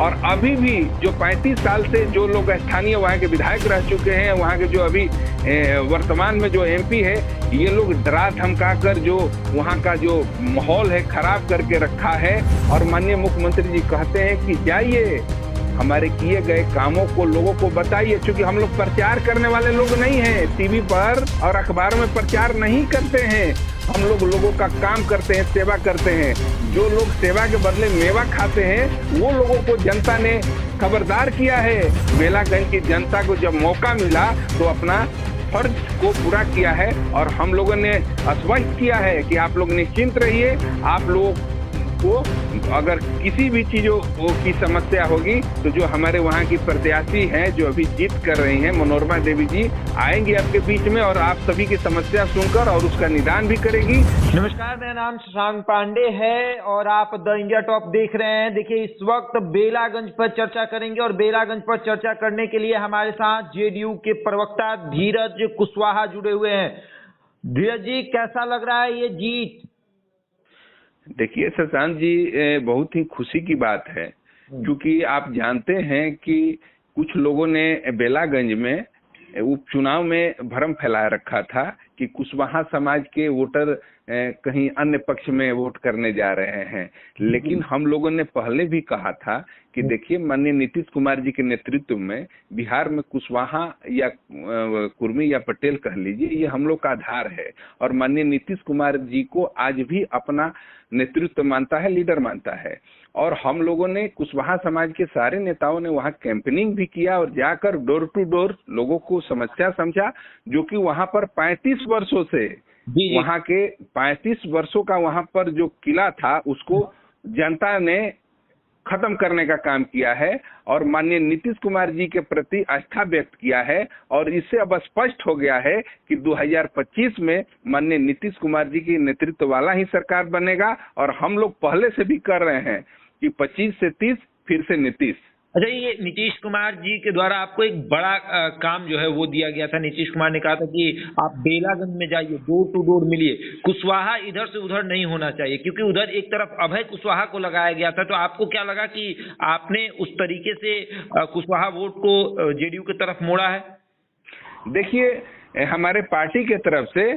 और अभी भी जो 35 साल से जो लोग स्थानीय वहाँ के विधायक रह चुके हैं, वहाँ के जो अभी वर्तमान में जो एमपी है, ये लोग डरा धमका कर जो वहाँ का जो माहौल है खराब करके रखा है। और माननीय मुख्यमंत्री जी कहते हैं कि जाइए हमारे किए गए कामों को लोगों को बताइए, क्योंकि हम लोग प्रचार करने वाले लोग नहीं हैं, टीवी पर और अखबारों में प्रचार नहीं करते हैं। हम लोग लोगों का काम करते हैं, सेवा करते हैं। जो लोग सेवा के बदले मेवा खाते हैं, वो लोगों को जनता ने खबरदार किया है। बेलागंज की जनता को जब मौका मिला तो अपना फर्ज को पूरा किया है और हम लोगों ने आश्वस्त किया है कि आप लोग निश्चिंत रहिए। आप लोग को अगर किसी भी चीजों की समस्या होगी तो जो हमारे वहाँ की प्रत्याशी हैं, जो अभी जीत कर रही हैं, मनोरमा देवी जी आएंगी आपके बीच में और आप सभी की समस्या सुनकर और उसका निदान भी करेगी। नमस्कार, मेरा नाम शशांक पांडे है और आप द इंडिया टॉप देख रहे हैं। देखिए, इस वक्त बेलागंज पर चर्चा करेंगे और बेलागंज पर चर्चा करने के लिए हमारे साथ जेडीयू के प्रवक्ता धीरज कुशवाहा जुड़े हुए हैं। धीरज जी, कैसा लग रहा है ये जीत? देखिए शशांक जी, बहुत ही खुशी की बात है, क्योंकि आप जानते हैं कि कुछ लोगों ने बेलागंज में उपचुनाव में भ्रम फैला रखा था कि कुशवाहा समाज के वोटर कहीं अन्य पक्ष में वोट करने जा रहे हैं। लेकिन हम लोगों ने पहले भी कहा था कि देखिए, माननीय नीतीश कुमार जी के नेतृत्व में बिहार में कुशवाहा या कुर्मी या पटेल कह लीजिए, ये हम लोग का आधार है। और माननीय नीतीश कुमार जी को आज भी अपना नेतृत्व मानता है, लीडर मानता है। और हम लोगों ने कुशवाहा समाज के सारे नेताओं ने वहाँ कैंपेनिंग भी किया और जाकर डोर टू डोर लोगों को समस्या समझा, जो कि वहाँ पर 35 वर्षों से वहाँ के 35 वर्षों का वहाँ पर जो किला था उसको जनता ने खत्म करने का काम किया है और माननीय नीतीश कुमार जी के प्रति आस्था व्यक्त किया है। और इससे अब स्पष्ट हो गया है कि 2025 में माननीय नीतीश कुमार जी की नेतृत्व वाला ही सरकार बनेगा। और हम लोग पहले से भी कर रहे हैं कि 25 से 30 फिर से नीतीश। अच्छा, ये नीतीश कुमार जी के द्वारा आपको एक बड़ा काम जो है वो दिया गया था। नीतीश कुमार ने कहा था कि आप बेलागंज में जाइए, डोर टू डोर मिलिए, कुशवाहा इधर से उधर नहीं होना चाहिए, क्योंकि उधर एक तरफ अभय कुशवाहा को लगाया गया था। तो आपको क्या लगा कि आपने उस तरीके से कुशवाहा वोट को जेडीयू की तरफ मोड़ा है? देखिए, हमारे पार्टी के तरफ से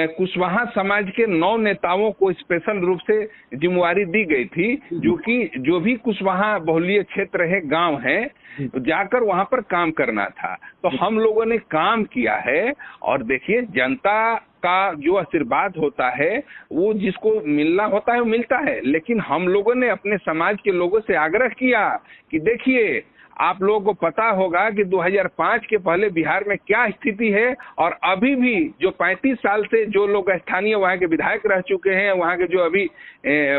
कुशवाहा समाज के 9 नेताओं को स्पेशल रूप से जिम्मेवारी दी गई थी, जो कि जो भी कुशवाहा बहुल्य क्षेत्र है, गांव है, जाकर वहां पर काम करना था। तो हम लोगों ने काम किया है। और देखिए, जनता का जो आशीर्वाद होता है वो जिसको मिलना होता है वो मिलता है। लेकिन हम लोगों ने अपने समाज के लोगों से आग्रह किया कि देखिए, आप लोगों को पता होगा कि 2005 के पहले बिहार में क्या स्थिति है। और अभी भी जो 35 साल से जो लोग स्थानीय वहाँ के विधायक रह चुके हैं, वहाँ के जो अभी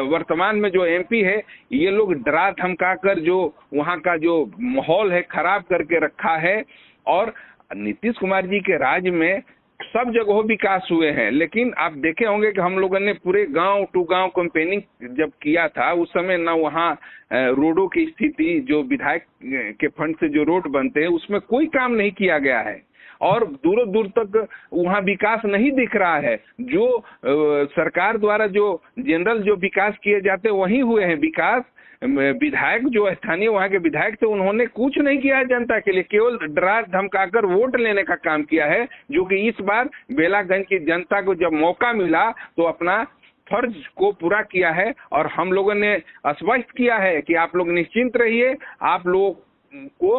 वर्तमान में जो एमपी है, ये लोग डरा धमका कर जो वहाँ का जो माहौल है खराब करके रखा है। और नीतीश कुमार जी के राज में सब जगहों विकास हुए हैं। लेकिन आप देखे होंगे कि हम लोगों ने पूरे गांव टू गांव कैंपेनिंग जब किया था, उस समय ना वहाँ रोडों की स्थिति, जो विधायक के फंड से जो रोड बनते हैं उसमें कोई काम नहीं किया गया है और दूर दूर तक वहाँ विकास नहीं दिख रहा है। जो सरकार द्वारा जो जनरल जो विकास किए जाते वही हुए हैं विकास। विधायक जो स्थानीय वहाँ के विधायक थे, उन्होंने कुछ नहीं किया है जनता के लिए, केवल डरा धमकाकर वोट लेने का काम किया है। जो कि इस बार बेलागंज की जनता को जब मौका मिला तो अपना फर्ज को पूरा किया है और हम लोगों ने आश्वस्त किया है कि आप लोग निश्चिंत रहिए। आप लोग को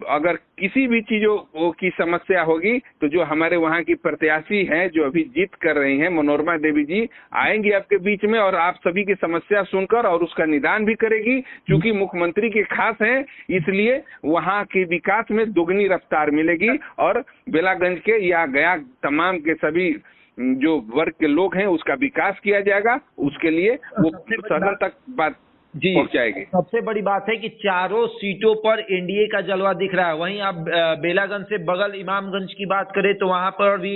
अगर किसी भी चीजों की समस्या होगी तो जो हमारे वहाँ की प्रत्याशी हैं, जो अभी जीत कर रही हैं, मनोरमा देवी जी आएंगी आपके बीच में और आप सभी की समस्या सुनकर और उसका निदान भी करेगी। क्योंकि मुख्यमंत्री के खास हैं, इसलिए वहाँ के विकास में दोगुनी रफ्तार मिलेगी और बेलागंज के या गया तमाम के सभी जो वर्ग के लोग हैं उसका विकास किया जाएगा। उसके लिए वो सदन तक बात जी पहुंचाएगी। सबसे बड़ी बात है कि चारों सीटों पर एनडीए का जलवा दिख रहा है। वहीं आप बेलागंज से बगल इमामगंज की बात करें तो वहां पर भी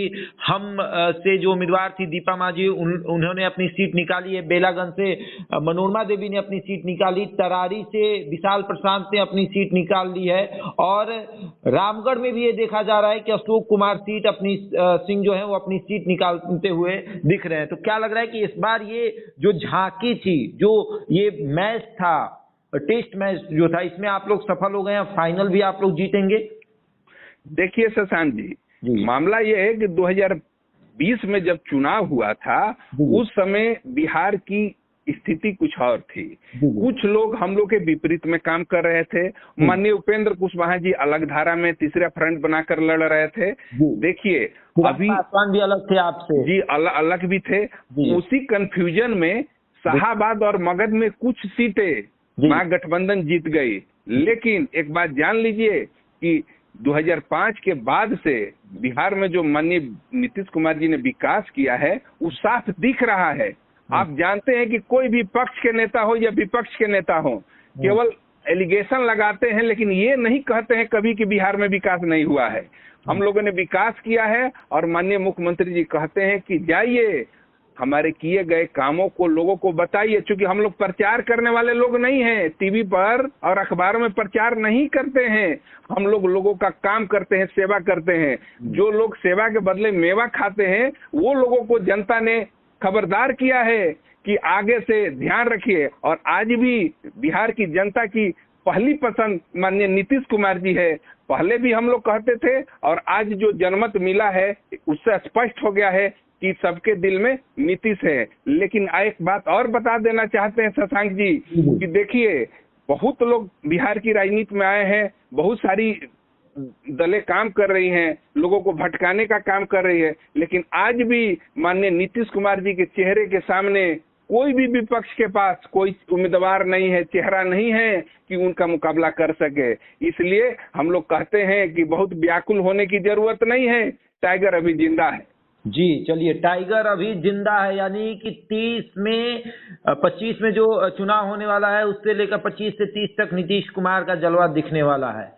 हम से जो उम्मीदवार थी दीपा मांझी, उन्होंने अपनी सीट निकाली है। बेलागंज से मनोरमा देवी ने अपनी सीट निकाली, तरारी से विशाल प्रशांत ने अपनी सीट निकाल ली है और रामगढ़ में भी ये देखा जा रहा है कि अशोक कुमार सिंह जो है वो अपनी सीट निकालते हुए दिख रहे हैं। तो क्या लग रहा है कि इस बार ये जो झांकी थी, जो ये मैच था, टेस्ट मैच जो था इसमें आप लोग सफल हो गए हैं, फाइनल भी आप लोग जीतेंगे? देखिए शशांक जी, मामला ये है कि 2020 में जब चुनाव हुआ था उस समय बिहार की स्थिति कुछ और थी। कुछ लोग हम लोग के विपरीत में काम कर रहे थे। माननीय उपेंद्र कुशवाहा जी अलग धारा में तीसरा फ्रंट बनाकर लड़ रहे थे। देखिए अभी पासवान भी अलग थे आपसे जी, अलग भी थे। उसी कंफ्यूजन में शाहाबाद और मगध में कुछ सीटें महागठबंधन जीत गई। लेकिन एक बात जान लीजिए कि 2005 के बाद से बिहार में जो माननीय नीतीश कुमार जी ने विकास किया है वो साफ दिख रहा है। आप जानते हैं कि कोई भी पक्ष के नेता हो या विपक्ष के नेता हो, केवल एलिगेशन लगाते हैं, लेकिन ये नहीं कहते हैं कभी कि बिहार में विकास नहीं हुआ है। हम लोगों ने विकास किया है और माननीय मुख्यमंत्री जी कहते हैं कि जाइए हमारे किए गए कामों को लोगों को बताइए। क्योंकि हम लोग प्रचार करने वाले लोग नहीं हैं, टीवी पर और अखबारों में प्रचार नहीं करते हैं। हम लोग लोगों का काम करते हैं, सेवा करते हैं। जो लोग सेवा के बदले मेवा खाते हैं वो लोगों को जनता ने खबरदार किया है कि आगे से ध्यान रखिए। और आज भी बिहार की जनता की पहली पसंद माननीय नीतीश कुमार जी है। पहले भी हम लोग कहते थे और आज जो जनमत मिला है उससे स्पष्ट हो गया है कि सबके दिल में नीतीश है। लेकिन एक बात और बता देना चाहते हैं शशांक जी कि देखिए बहुत लोग बिहार की राजनीति में आए हैं, बहुत सारी दलें काम कर रही हैं, लोगों को भटकाने का काम कर रही है, लेकिन आज भी माननीय नीतीश कुमार जी के चेहरे के सामने कोई भी विपक्ष के पास कोई उम्मीदवार नहीं है, चेहरा नहीं है कि उनका मुकाबला कर सके। इसलिए हम लोग कहते हैं कि बहुत व्याकुल होने की जरूरत नहीं है, टाइगर अभी जिंदा है। जी चलिए, टाइगर अभी जिंदा है, यानी कि 25 में जो चुनाव होने वाला है उससे लेकर 25 से 30 तक नीतीश कुमार का जलवा दिखने वाला है।